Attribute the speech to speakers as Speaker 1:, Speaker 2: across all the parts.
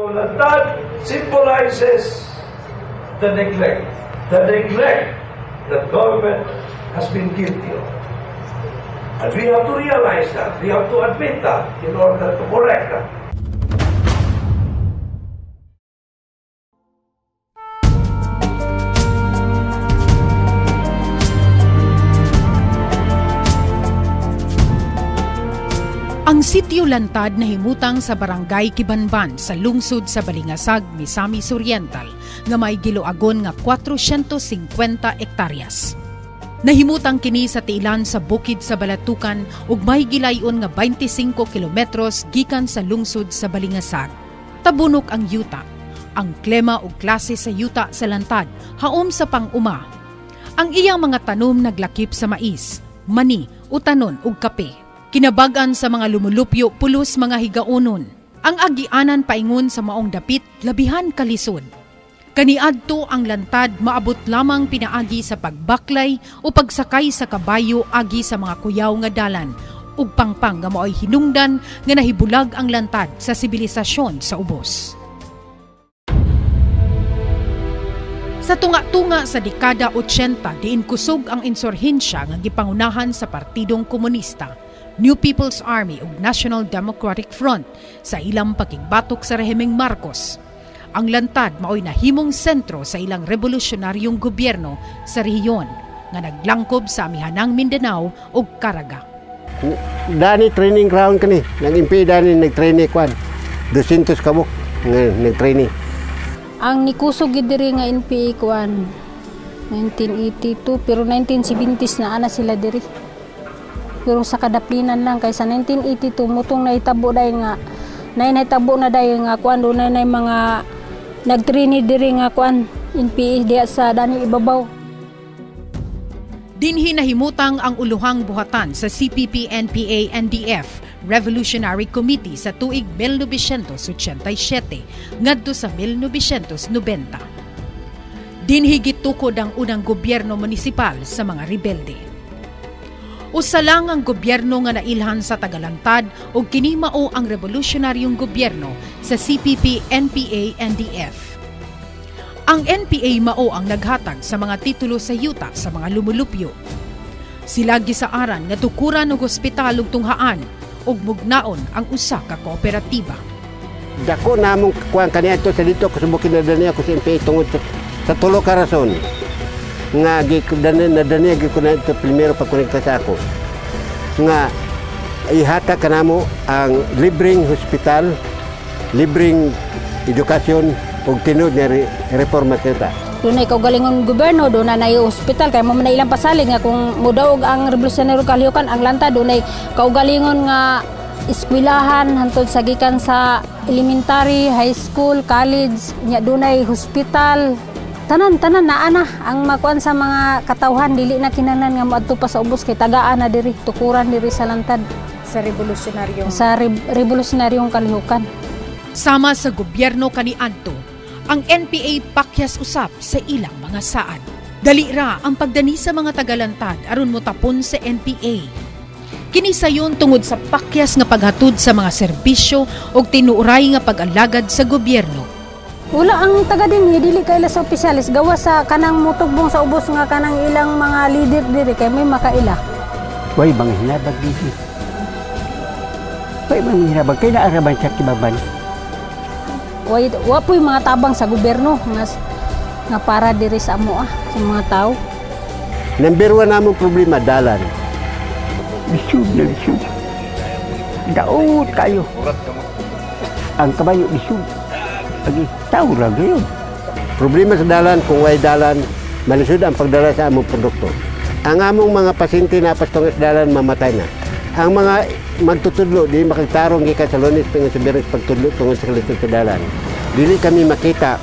Speaker 1: Lantad symbolizes the neglect that government has been guilty of. And we have to realize that, we have to admit that in order to correct that.
Speaker 2: Ang Sitio Lantad na himutang sa Barangay Kibanban sa lungsod sa Balingasag, Misamis Oriental nga may giloagon nga 450 hektaryas. Nahimutang kini sa tiilan sa bukid sa Balatukan ug may gilayon nga 25 kilometros gikan sa lungsod sa Balingasag. Tabunok ang yuta. Ang klema ug klase sa yuta sa Lantad haom sa pang-uma. Ang iyang mga tanom naglakip sa mais, mani, utanon ug kape. Kinabagan sa mga lumulupyo pulos mga higaunon. Ang agianan paingon sa maong dapit labihan kalisod. Kaniadto ang Lantad maabot lamang pinaagi sa pagbaklay o pagsakay sa kabayo agi sa mga kuyaw nga dalan ug pangpang nga maoy hinungdan nga nahibulag ang Lantad sa sibilisasyon sa ubos. Sa tunga-tunga sa dekada 80 diin kusog ang insurhensya nga gipangunahan sa Partidong Komunista, New People's Army ug National Democratic Front sa ilang pakigbatok sa rehimeng Marcos. Ang Lantad maoy nahimong sentro sa ilang revolusyonaryong gobyerno sa rehiyon nga naglangkob sa amihanang Mindanao ug Caraga.
Speaker 3: Dani training ground kani, nag-impi dani nag-training kwan. 200 kabuk nga nag-training.
Speaker 4: Ang nikusog gid diri nga NPA kwan 1982 pero 1970s na ana sila diri. Pero sa kadaplinan lang kaysa 1982 mutong nahitabo dayon nga nahitabo na dayon nga kuan do na mga nagtrini diri nga kuan NPA diya sa dani ibabaw.
Speaker 2: Dinhi nahimutang ang uluhang buhatan sa CPP-NPA-NDF Revolutionary Committee sa tuig 1987 ngadto sa 1990. Dinhi gitukod ang unang gobyerno munisipal sa mga rebelde. Usa lang ang gobyerno nga nailhan sa Tagalantad ug kini mao ang revolusyonaryong gobyerno sa CPP-NPA-NDF. Ang NPA mao ang naghatag sa mga titulo sa yuta sa mga lumulupyo. Sila gisaaran nga tukuran og ospital ug tunghaan ug mugnaon ang usa ka kooperatiba.
Speaker 3: Dako namong kuan kaniadto sa dito kusubukin na dani ako sa NPA tungod sa tulo ka rason. Nga nadani ko na ito primero pagkonekta sa ako nga ihata kanamo ang libreng hospital, libreng edukasyon ug tinud nga reforma teta.
Speaker 4: Dunay kaugalingon gobyerno, doon na hospital kay mo man ilang pasalig nga kung mudaog ang revolusyonaryo kalihukan ang Lantad dunay kaugalingon nga eskwelahan hantod sa gikan sa elementary, high school, college, nya dunay hospital. Tanan naa na ang makuan sa mga katawhan dili na kinahanglan nga moadto pa sa ubos kay tagaan na diri tukuran diri sa Lantad
Speaker 2: sa
Speaker 4: revolusyonaryong kalihukan.
Speaker 2: Sama sa gobyerno kaniadto, ang NPA pakyas usap sa ilang mga saad. Dali ra ang pagdani sa mga Tagalantad aron motapon sa NPA. Kini sayon tungod sa pakyas nga paghatod sa mga serbisyo ug tinuuray nga pag-alagad sa gobyerno.
Speaker 4: Wala ang taga dinhi dili kay sa opisyalis gawa sa kanang mutugbong sa ubos nga kanang ilang mga leader diri kay may makaila.
Speaker 5: Way bang hinabag dinhi. Way bang hinabag kay naaraban sa kibaban.
Speaker 4: Way wa po'y mga tabang sa gobyerno nga para diri sa amo sa mga tao.
Speaker 3: Number 1 namong problema dalan.
Speaker 5: Lisod na lisod. Daot kayo. Ang kabayo lisod. Lagi tahu lagi yun.
Speaker 3: Problema sa dalan, kung way dalan, malisod ang pagdala sa among produkto. Ang among mga pasyente na pastong sa dalan, mamatay na. Ang mga magtutudlo, di makagtarong gikan sa Lunes, pingon sa Biyernes pagtudlo tungod sa kalisod sa dalan. Dili kami makita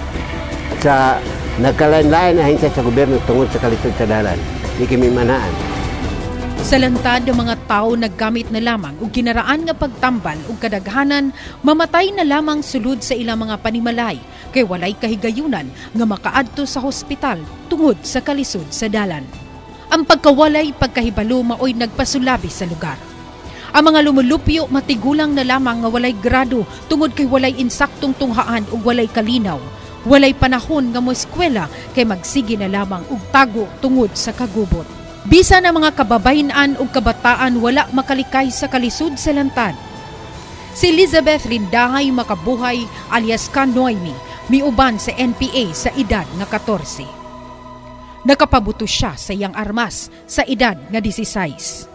Speaker 3: sa nagkalain-lain ahensya sa gobyerno tungod sa kalisod sa dalan. Di kami manaan.
Speaker 2: Sa Lantad, ang mga tao naggamit na lamang og kinaraan nga pagtambal ug kadaghanan mamatay na lamang sulod sa ilang mga panimalay kay walay kahigayunan nga makaadto sa hospital tungod sa kalisod sa dalan. Ang pagkawalay pagkahibalo maoy nagpasulabi sa lugar. Ang mga lumulupyo matigulang na lamang nga walay grado tungod kay walay insaktong tunghaan ug walay kalinaw. Walay panahon nga moeskwela kay magsige na lamang og tago tungod sa kagubot. Bisan ang mga kababayan ug kabataan wala makalikay sa kalisod sa lantad. Si Elizabeth Rindahay Makabuhay alias Kanoymi miuban sa NPA sa edad nga 14. Nakapabuto siya sa iyang armas sa edad nga 16.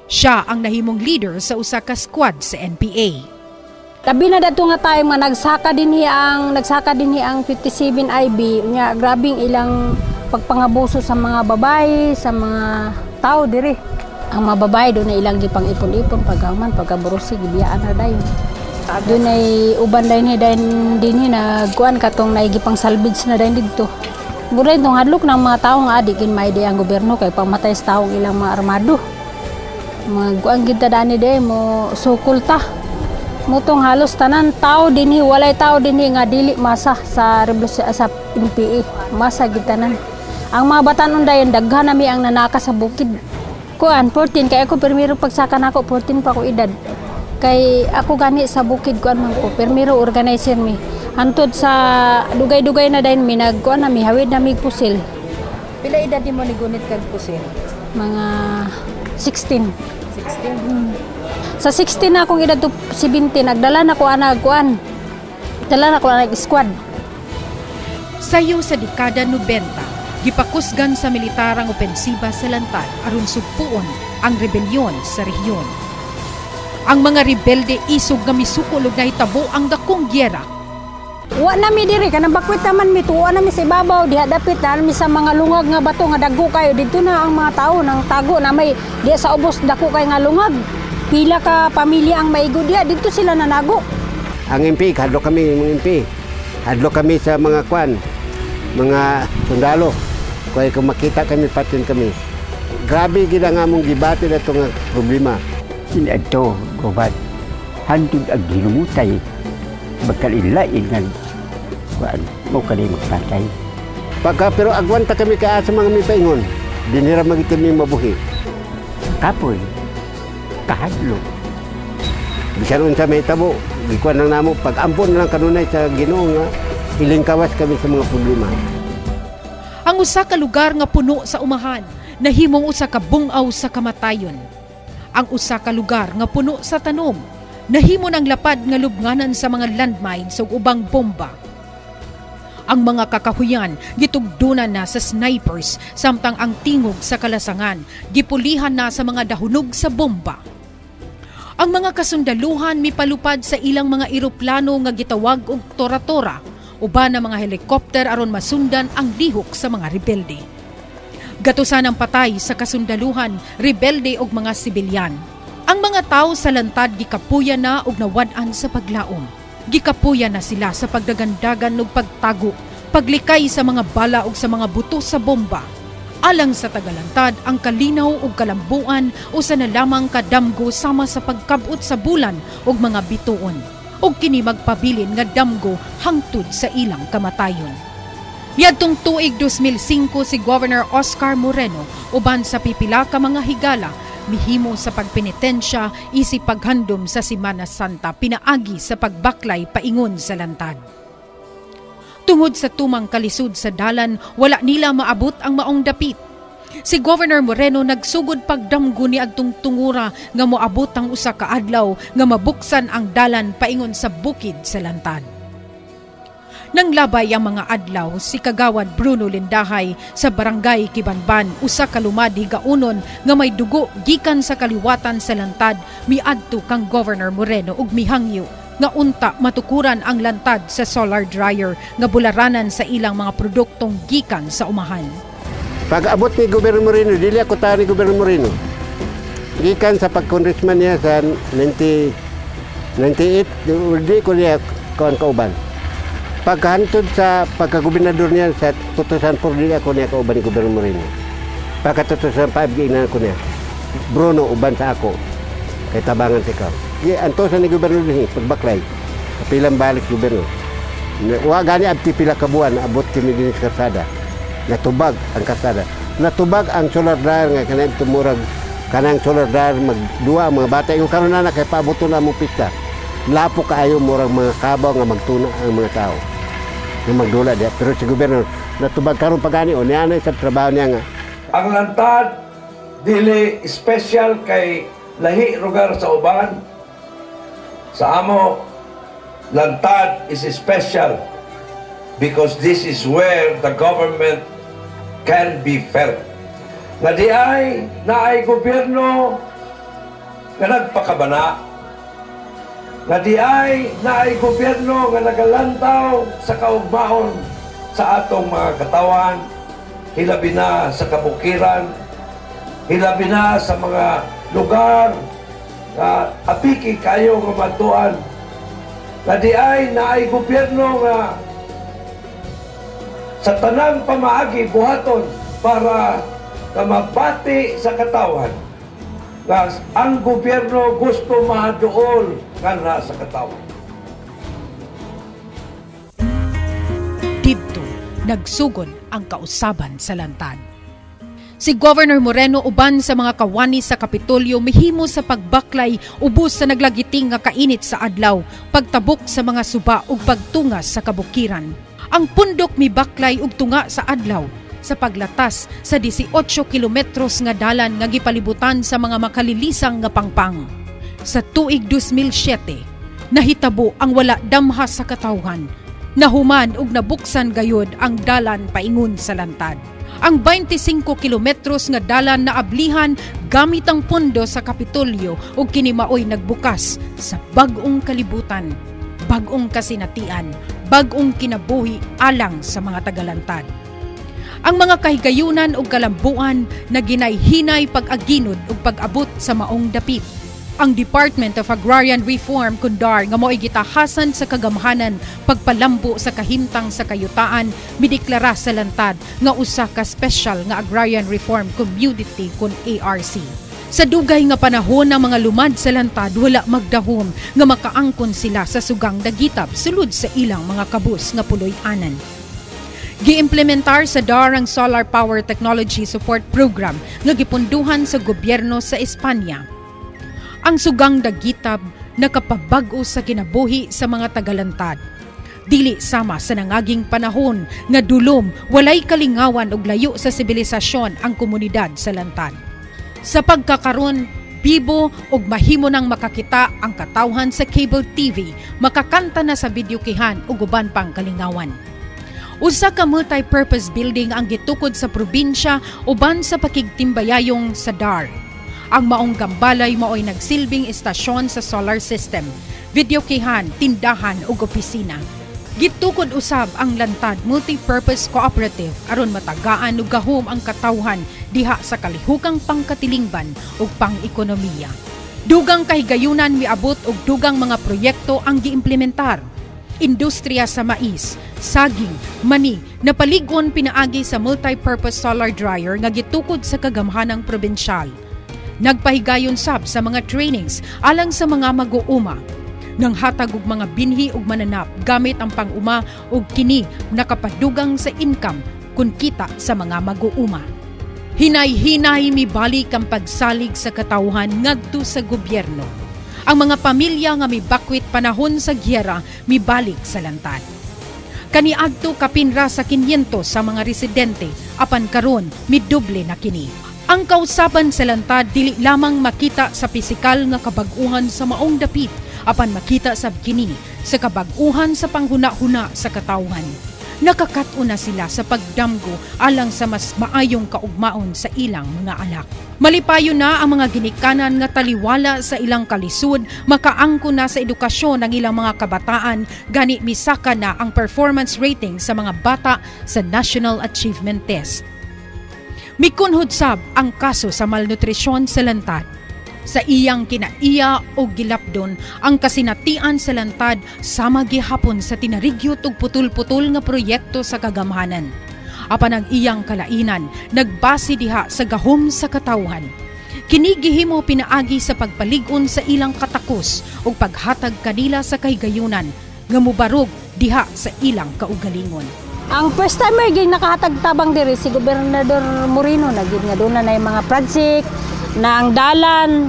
Speaker 2: Siya ang nahimong leader sa usa ka squad sa NPA.
Speaker 4: Labi na dato nga tayo nga nagsaka dinhi ang 57 IB nya grabing ilang pagpangabuso sa mga babae, sa mga tao diri. Ang mga babae do na ilang gipang ipon-ipon pagaman pagaburusi gibiyaan na dayon. Doon ay uban dayon dinhi na kuan katong naigipang salvage na dayon didto. Mura itong hadlok ng mga tao nga adikin may day ang gobyerno kay pamatay sa taong ilang mga armado. Magkuang kita dani day mo sukulta. Mutong halos tanan tao dinhi walay tao dinhi nga dili masa sa revolusyon sa NPA. Masa gitanan. Ang mga batanon dayon daghan nami ang nanaka sa bukid. Kuan 14 kay ako permiro pagsaka nako 14 pa ko edad. Kay ako gani sa bukid kuan man ko permiro organizer mi. Hantod sa dugay-dugay na dayon mi nagkuan na mi hawid na mi pusil.
Speaker 2: Pila edad nimo ni gunit kag pusil?
Speaker 4: Mga 16. Sa 16 na akong edad to 17, nagdala na ko kuan. Dala na ko squad.
Speaker 2: Sayo sa dekada 90, gipakusgan sa militar ang opensiba sa lantad aron sugpuon ang rebelyon sa rehiyon. Ang mga rebelde isog nga misukol og nahitabo ang dakong gyera.
Speaker 4: Wa na mi diri kanang bakwit naman mi tuwa na mi sa ibabaw diha dapit na mi sa mga lungag nga bato nga dagko kayo dito na ang mga tawo nang tago na may diha sa ubos dako kay nga lungag. Pila ka pamilya ang maigo diha dito sila nanago.
Speaker 3: Ang MP hadlok kami mga MP. Hadlok kami sa mga kwan, mga sundalo. Kaya kung makita kami patin kami. Grabe gid ang among gibati nato nga problema.
Speaker 5: Ito, gobat. Hantod ang ginumutay. Magkalilain nga. Mo ka rin magpatay.
Speaker 3: Pero agwan pa kami kaasa mga mipaingon. Dinira magitimi mabuhi.
Speaker 5: Kapoy. Kahadlo.
Speaker 3: Bisan unsa may tabo. Ikuan lang namo. Pag-ampon lang kanunay sa Ginoo nga. Ilingkawas kami sa mga problema.
Speaker 2: Ang usa ka lugar nga puno sa umahan, nahimong usa ka bungaw sa kamatayon. Ang usa ka lugar nga puno sa tanom, nahimo ng lapad nga lubnganan sa mga landmines ug ubang bomba. Ang mga kakahuyan gitugdunan na sa snipers samtang ang tingog sa kalasangan gipulihan na sa mga dahunog sa bomba. Ang mga kasundaluhan mipalupad sa ilang mga eroplano nga gitawag og tora-tora uban ang mga helikopter aron masundan ang lihok sa mga rebelde. Gatusan ang patay sa kasundaluhan, rebelde ug mga sibilyan. Ang mga tao sa lantad gikapuyan na og nawad-an sa paglaom. Gikapuyan na sila sa pagdagandagan ug pagtago, paglikay sa mga bala ug sa mga buto sa bomba. Alang sa tagalantad, ang kalinaw ug kalambuan usa na lamang kadamgo sama sa pagkabot sa bulan ug mga bituon. Ug kini magpabilin nga damgo hangtod sa ilang kamatayon. Niadtong tuig 2005 si Governor Oscar Moreno uban sa pipila ka mga higala mihimo sa pagpenitensya isip paghandom sa Semana Santa pinaagi sa pagbaklay paingon sa lantad. Tungod sa tumang kalisod sa dalan, wala nila maabot ang maong dapit. Si Governor Moreno nagsugod pagdamgo ni adtong tungura nga moabot ang usa ka adlaw nga mabuksan ang dalan paingon sa bukid sa lantad. Nang labay ang mga adlaw, si Kagawad Bruno Lindahay sa Barangay Kibanban, usa ka lumadi gaunon nga may dugo gikan sa kaliwatan sa lantad, miadto kang Governor Moreno ug mihangyo nga unta matukuran ang lantad sa solar dryer nga bularanan sa ilang mga produktong gikan sa umahan.
Speaker 3: Pag-abot ni Gobernador Moreno, dili ako tao ni Gobernador Moreno. Gikan sa pag-congressman niya sa 98, di ko niya kauban. Pagkahantod sa pagkagobernador niya sa 2004, di ako niya kauban ni Gobernador Moreno. Pagka 2005, giinan ko niya. Bruno, uban sa ako. Kay tabangan tikaw. Antosan ni Gobernador niya, pagbaklay. Kapilang balik Gobernador. Wa gani abti pila ka buwan, abot kami din sa karsada. Natubag ang kasada. Natubag ang solar dryer nga kanang tumurag kanang solar dryer magduwa ang mga bata yung karon na kay paaboton na mong pista. Lapo kaayo murag mga kabaw nga magtuna ang mga tao. Nga magdula diya. Pero si gobyerno natubag karon pagani o niya sa trabaho niya nga.
Speaker 1: Ang lantad dili special kay lahi lugar sa uban. Sa amo lantad is special because this is where the government can be felt. Nga di ay naay gobyerno nga nagpakabana. Nga di ay naay gobyerno nga nagalantaw sa kaugmaon sa atong mga katawan, hilabi na sa kabukiran, hilabi na sa mga lugar nga apiki kayo nga matuan. Nga di ay naay gobyerno nga sa tanang pamaagi buhaton para mabati sa katawan nga ang gobyerno gusto maduol kana sa katawan.
Speaker 2: Dito nagsugod ang kausaban sa lantad. Si Governor Moreno uban sa mga kawani sa Kapitolyo mihimo sa pagbaklay ubos sa naglagiting nga kainit sa adlaw, pagtabok sa mga suba ug pagtungas sa kabukiran. Ang pundok mibaklay ug tunga sa adlaw sa paglatas sa 18 kilometros nga dalan nga gipalibutan sa mga makalilisang nga pangpang. Sa tuig 2007, nahitabo ang wala damha sa katawhan. Nahuman ug nabuksan gayod ang dalan paingon sa lantad. Ang 25 kilometros nga dalan na ablihan gamit ang pondo sa Kapitolyo ug kini maoy nagbukas sa bag-ong kalibutan, bag-ong kasinatian, bag-ong kinabuhi alang sa mga tagalantad. Ang mga kahigayunan ug kalambuan na ginay-hinay pag-aginod ug pag-abot sa maong dapit. Ang Department of Agrarian Reform kundar nga mo'y gitahasan sa kagamhanan pagpalambo sa kahimtang sa kayutaan mideklara sa lantad nga usa ka special nga Agrarian Reform Community kun ARC. Sa dugay nga panahon ng mga lumad sa lantad wala magdahom nga makaangkon sila sa sugang dagitab sulod sa ilang mga kabus nga puloy-anan. Giimplementar sa DAR ang Solar Power Technology Support Program nga gipunduhan sa gobyerno sa Espanya. Ang sugang dagitab nakapabag-o sa kinabuhi sa mga tagalantad. Dili sama sa nangaging panahon nga dulom walay kalingawan ug layo sa sibilisasyon ang komunidad sa lantad. Sa pagkakaron, bibo ug mahimo nang makakita ang katawhan sa cable TV, makakanta na sa videokihan ug uban pang kalingawan. Usa ka multi-purpose building ang gitukod sa probinsya uban sa pakigtimbayayong sa DAR. Ang maong gambalay maoy nagsilbing estasyon sa solar system, videokihan, tindahan ug opisina. Gitukod usab ang lantad multi-purpose cooperative aron matagaan ug gahom ang katawhan diha sa kalihukang pangkatilingban ug pang-ekonomiya. Dugang kahigayunan miabot og dugang mga proyekto ang giimplementar. Industriya sa mais, saging, mani, napaligon pinaagi sa multi-purpose solar dryer nga gitukod sa kagamhanang probinsyal. Nagpahigayon sab sa mga trainings alang sa mga mag-uuma. Nang hatag og mga binhi ug mananap gamit ang pang-uma ug kini nakapadugang sa income kun kita sa mga mag-uuma. Hinay-hinay mibalik ang pagsalig sa katawhan ngadto sa gobyerno. Ang mga pamilya nga mibakwit panahon sa giyera mibalik sa lantad. Kaniadto kapinra sa 500 sa mga residente apan karon midoble na kini. Ang kausaban sa lantad dili lamang makita sa pisikal nga kabag-uhan sa maong dapit apan makita sab kini sa kabag-uhan sa panghuna-huna sa katawhan. Nakakato na sila sa pagdamgo alang sa mas maayong kaugmaon sa ilang mga anak. Malipayo na ang mga ginikanan nga taliwala sa ilang kalisud, makaangko na sa edukasyon ng ilang mga kabataan, gani misaka na ang performance rating sa mga bata sa National Achievement Test. Mikunhod sab ang kaso sa malnutrisyon sa lantad. Sa iyang kinaiya o gilapdon, ang kasinatian sa lantad sama gihapon sa tinarigyot ug putol-putol nga proyekto sa kagamhanan. Apan ang iyang kalainan, nagbase diha sa gahom sa katawhan. Kini gihimo pinaagi sa pagpalig-on sa ilang katakos ug paghatag kanila sa kahigayunan nga mubarog diha sa ilang kaugalingon.
Speaker 4: Ang first timer gig nakahatag tabang diri si Gobernador Moreno na gid nga doon na yung mga project na ang dalan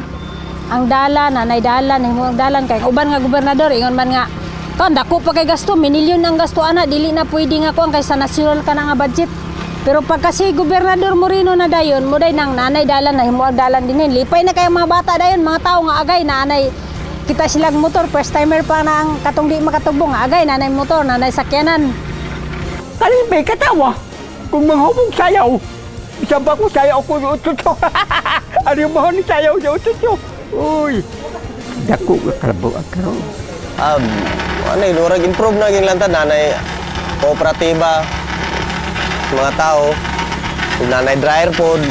Speaker 4: nanay dalan himo ang dalan kay uban nga gobernador ingon man nga kon dako pa kay gasto minilyon ang gasto ana dili na pwede nga kuan kay sa national ka na nga budget. Pero pag kasi gobernador Moreno na dayon mo day nang nanay dalan na himo ang dalan dinhin lipay na kay mga bata dayon mga tao nga agay nanay kita silang motor first timer pa na ang katong di makatugbo nga agay nanay motor nanay sakyanan.
Speaker 5: Kalibay katawa. Kung manghubog sayaw, isa ba ko sayaw ko yung ututo? Ano yung mahon ni sayaw yung ututo? Uy, dako ka kalabaw ang karoon.
Speaker 6: Lurag improve na yung lantad, nanay kooperatiba, mga tao, nanay dryer food,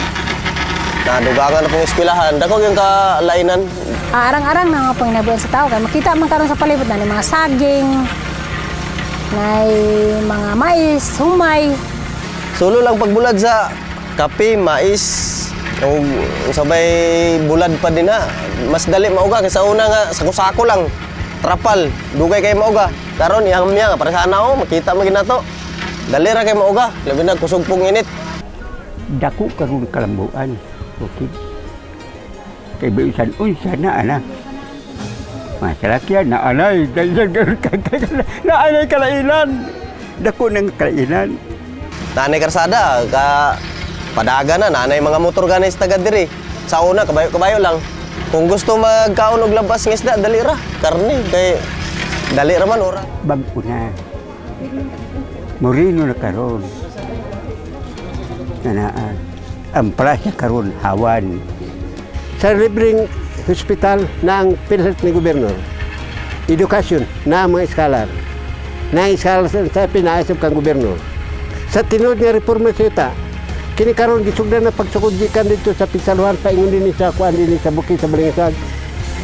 Speaker 6: nadugangan na pong eskwelahan, dako yung kalainan.
Speaker 4: Arang-arang na nga pong inabuyan sa tao, kaya makita man karon sa palibot na mga saging, may mga mais, humay.
Speaker 6: Sulo lang pagbulad sa kape, mais, yung sabay bulad pa din na. Mas dali mauga kaysa una nga sako-sako lang. Trapal, dugay kay mauga. Karon iham niya nga para sa ana makita mo ginato. Dali ra kay mauga, labi na kusog pong init.
Speaker 5: Dako karon kalambuan. Okay. Kay bisan unsa na ana. Masalakyan na anay, na anay kalainan. Dako nang kalainan.
Speaker 6: Nanay karsada, padaga na, nanay mga motor ganis taga diri. Sa una, kabayo lang. Kung gusto magkaon og labas ng isda, dali ra. Karne, kay dali ra man ora.
Speaker 5: Bago na. Moreno na karon. Nanaan. Ang plasya karon hawan.
Speaker 3: Sa libreng hospital na ang PhilHealth ni Gobernador, edukasyon na ang mga eskalar, na eskalar sa pinaasap kang Gobernador. Sa tinod nga reforma sa ita, kini karon gisugdan na pagsukod-gikan dito sa Pisaluhan, paingon din sa kuan din sa bukid sa Balingasag,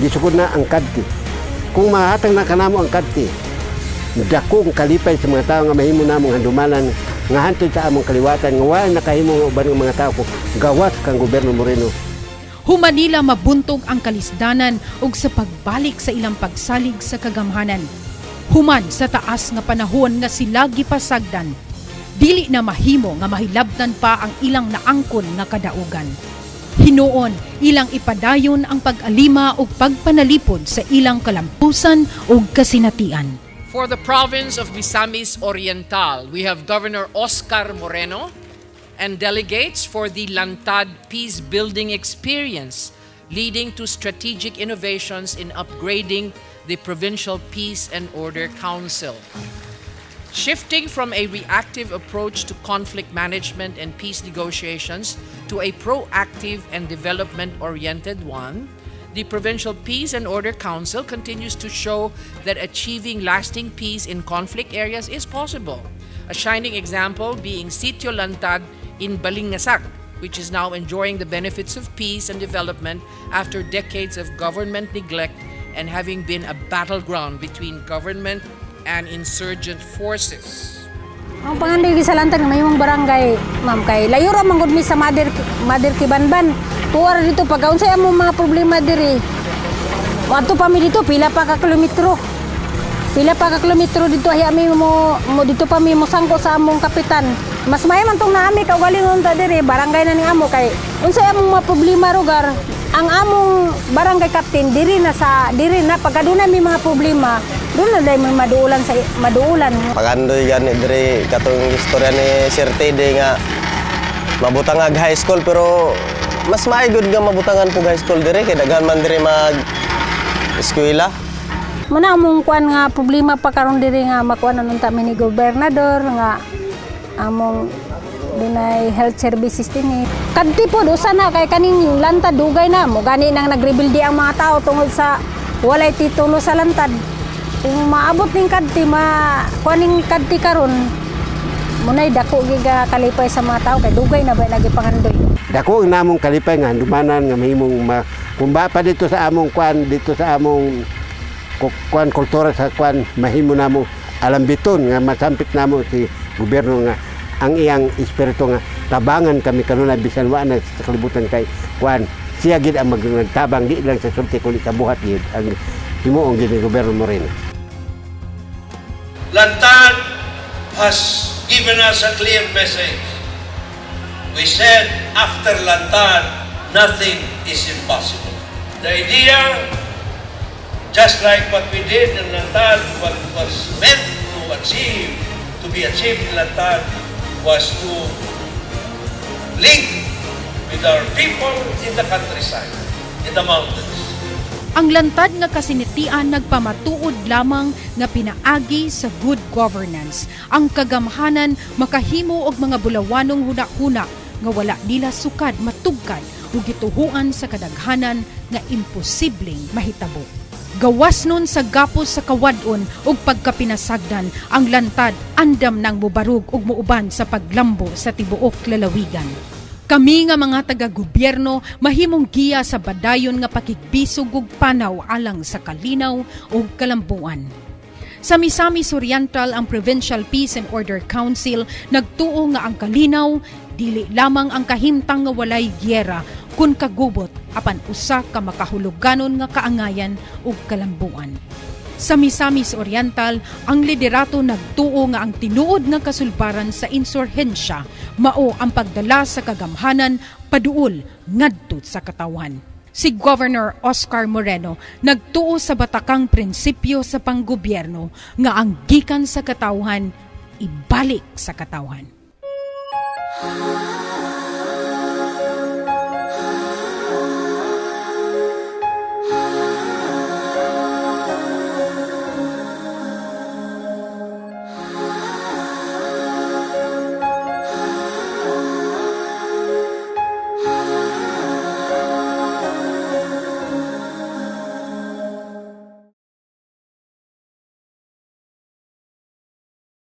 Speaker 3: gisugod na ang kadti. Kung mahatag na kanamo ang kadti, dako ang kalipay sa mga tao nga mahimo namong handumanan nga hantod sa among kaliwatan nga wala nakahimo nga uban ng mga tao ko gawas kang Gobyerno Moreno.
Speaker 2: Humanila mabuntog ang kalisdanan ug sa pagbalik sa ilang pagsalig sa kagamhanan. Human sa taas nga panahon nga sila gipasagdan, dili na mahimo nga mahilabtan pa ang ilang naangkon nga kadaugan. Hinuon ilang ipadayon ang pag-alima ug pagpanalipod sa ilang kalampusan ug kasinatian.
Speaker 7: For the province of Misamis Oriental, we have Governor Oscar Moreno and delegates for the Lantad Peace Building Experience, leading to strategic innovations in upgrading the Provincial Peace and Order Council. Shifting from a reactive approach to conflict management and peace negotiations to a proactive and development-oriented one, the Provincial Peace and Order Council continues to show that achieving lasting peace in conflict areas is possible. A shining example being Sitio Lantad in Balingasag, which is now enjoying the benefits of peace and development after decades of government neglect and having been a battleground between government and insurgent forces.
Speaker 4: Ang panganday sa Lantad may mong barangay, ma'am, kay layo ra man gud mi sa Mother Kibanban. Tuwar dito pag unsay among mga problema diri. Wato pa mi dito pila pa ka kilometro. Pila pa ka kilometro dito ay ami mo dito pa mi mo sangko sa among kapitan. Mas may man tong naami kaugalingon ta diri barangay na ning amo kay unsay among mga problema rugar. Ang among barangay captain diri na pag aduna mi mga problema doon na dahil may maduulan.
Speaker 6: Pagandoy gani diri katong istorya ni Sir Tede nga mabutangag high school pero mas maayod nga mabutangan po high school diri kay daghan man diri mag eskwela.
Speaker 4: Muna among kuan nga problema pa karon diri nga makuan unta mi ni gobernador nga among dunay health services dinhi. Kadti pod usa na kay kaning Lantad dugay na mo gani nang nagrebuildi ang mga tao tungod sa walay titulo sa Lantad. Kung maabot ning kadti kuaning kadti karon munay dako giga kalipay sa mga tao kay dugay na ba nagipangandoy.
Speaker 3: Dako ang namong kalipay nga handumanan nga mahimong kumba pa dito sa among kuan dito sa among kuan kultura sa kuan mahimo namo alambiton nga masampit namo si gobyerno nga ang iyang espiritu nga tabangan kami kanunay bisan wa na sa kalibutan kay kuan siya gid ang magtabang di lang sa sulti kundi sa buhat gid ang himuong gid ni Gobyerno Moreno.
Speaker 1: Lantad has given us a clear message. We said after Lantad, nothing is impossible. The idea, just like what we did in Lantad, what was meant to be achieved in Lantad, was to link with our people in the countryside, in the mountains.
Speaker 2: Ang lantad nga kasinitian nagpamatuod lamang nga pinaagi sa good governance. Ang kagamhanan makahimo og mga bulawanong huna-huna nga wala nila sukad matugkad ug gituhuan sa kadaghanan nga imposibleng mahitabo. Gawas nun sa gapos sa kawadon ug pagkapinasagdan, ang lantad andam nang mubarug ug muuban sa paglambo sa tibuok lalawigan. Kami nga mga taga-gobyerno mahimong giya sa badayon nga pakigbisog ug panaw alang sa kalinaw ug kalambuan. Sa Misamis Oriental, ang Provincial Peace and Order Council nagtuo nga ang kalinaw dili lamang ang kahimtang nga walay giyera kun kagubot apan usa ka makahuluganon nga kaangayan ug kalambuan. Sa Misamis Oriental, ang liderato nagtuo nga ang tinuod nga kasulbaran sa insurhensya mao ang pagdala sa kagamhanan paduol ngadto sa katawan. Si Governor Oscar Moreno nagtuo sa batakang prinsipyo sa panggobyerno nga ang gikan sa katawhan ibalik sa katawhan.